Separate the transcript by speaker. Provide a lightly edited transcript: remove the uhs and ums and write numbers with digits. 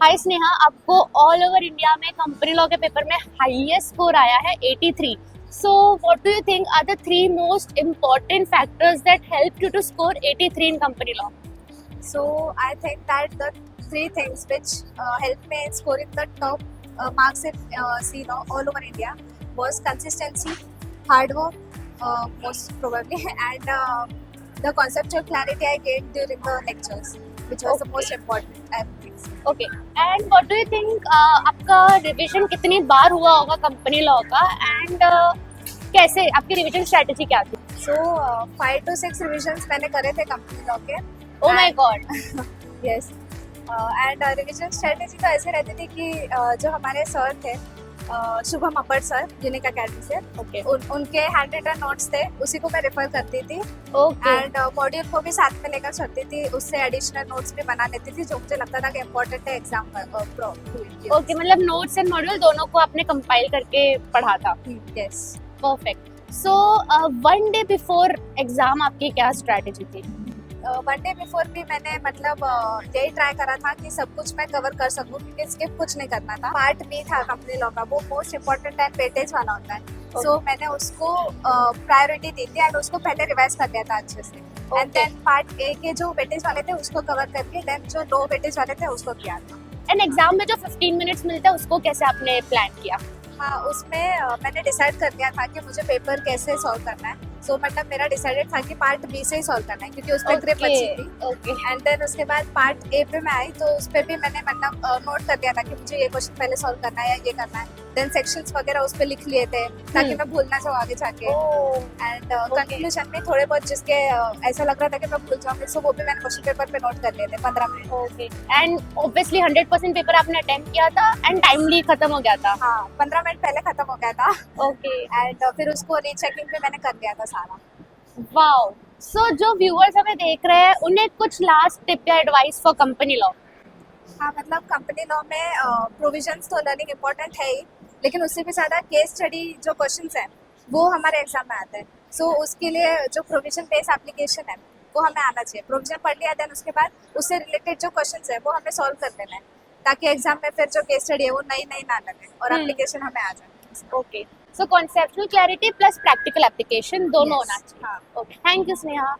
Speaker 1: हाय स्नेहा, आपको all over India में company law के पेपर में हाईएस्ट स्कोर आया है 83. So what do you think are the three most important factors that helped you to score 83 in company law?
Speaker 2: So I think that the three things which helped me in scoring the top marks in C law all over India was consistency, hard work, most probably, and the conceptual clarity I gained during the lectures, which was the most important. I think.
Speaker 1: Okay. And what do you think आपका revision कितनी बार हुआ होगा company law का and कैसे आपकी revision strategy क्या थी?
Speaker 2: So 5 to 6 revisions मैंने करे थे कंपनी लॉ के.
Speaker 1: Oh my god.
Speaker 2: Yes and revision strategy तो ऐसे रहती थी कि जो हमारे सर थे शुभम अपर सर यूनिक अकेडमी से,
Speaker 1: Okay.
Speaker 2: उनके हैंड रिटन नोट्स थे, उसी को मैं रेफर करती थी
Speaker 1: Okay.
Speaker 2: एंड मॉड्यूल को भी साथ में लेकर चलती थी, उससे एडिशनल नोट्स भी बना लेती थी जो मुझे लगता था कि इम्पोर्टेंट है एग्जाम
Speaker 1: ओके, मतलब नोट्स एंड मॉड्यूल दोनों को आपने कंपाइल करके पढ़ा था.
Speaker 2: Yes.
Speaker 1: Perfect. So one day before exam आपकी क्या स्ट्रेटजी थी?
Speaker 2: वन डे बिफोर भी मैंने मतलब यही ट्राई करा था कि सब कुछ मैं कवर कर सकूं, क्योंकि स्किप कुछ नहीं करना था. पार्ट बी था कंपनी लॉ का, वो मोस्ट इम्पोर्टेंट एंड वेटेज वाला होता है. सो मैंने उसको प्रायोरिटी दी थी एंड उसको पहले रिवाइज कर लिया था अच्छे से. एंड देन पार्ट ए के जो वेटेज वाले थे उसको कवर करके देन जो लो वेटेज वाले थे उसको किया था.
Speaker 1: एंड एग्जाम में जो 15 मिनट्स मिलता है उसको कैसे आपने प्लान किया?
Speaker 2: हाँ, उसमें मैंने डिसाइड कर लिया था कि मुझे पेपर कैसे सॉल्व करना है. सो मतलब मेरा डिसाइडेड था कि पार्ट बी से ही सॉल्व करना है, क्योंकि उसमें ग्रिप अच्छी थी.
Speaker 1: ओके.
Speaker 2: एंड देन उसके बाद पार्ट ए पे मैं आई तो उस पे भी मैंने मतलब नोट कर दिया था कि मुझे ये क्वेश्चन पहले सॉल्व करना है या ये करना है. देन सेक्शंस वगैरह उस पे लिख लिए थे ताकि मैं भूल ना जाऊँ आगे जाके. एंड कंक्लूजन में थोड़े बहुत जिसके ऐसा लग रहा था कि मैं भूल जाऊंगी, सो वो भी मैंने क्वेश्चन पेपर पे नोट कर लिए थे 15 minute.
Speaker 1: Okay. And obviously 100% paper आपने अटेम्प्ट किया था एंड टाइमली खत्म हो गया था.
Speaker 2: हाँ, 15 मिनट पहले खत्म हो गया था.
Speaker 1: ओके.
Speaker 2: एंड फिर उसको रीचेकिंग भी मैंने कर लिया था सारा.
Speaker 1: वाओ. सो जो व्यूअर्स हमें देख रहे हैं उन्हें कुछ लास्ट टिप या एडवाइस फॉर कंपनी लॉ?
Speaker 2: हाँ, मतलब कंपनी लॉ में प्रोविजंस तो लर्निंग इम्पोर्टेंट है ही, लेकिन उससे भी ज़्यादा केस स्टडी जो क्वेश्चंस हैं वो हमारे एग्जाम में आते हैं. सो उसके लिए जो प्रोविजन बेस्ड एप्लीकेशन है वो हमें आना चाहिए. प्रोविजन पढ़ लिया देन उसके बाद उससे रिलेटेड जो क्वेश्चंस है वो हमें सॉल्व कर देना है, ताकि एग्जाम में फिर जो केस स्टडी है वो नई नई ना लगे और एप्लीकेशन हमें आ जाए.
Speaker 1: Okay. So conceptual clarity plus practical application दोनों
Speaker 2: Yes.
Speaker 1: होना चाहिए.
Speaker 2: हाँ.
Speaker 1: ओके. Thank you Sneha.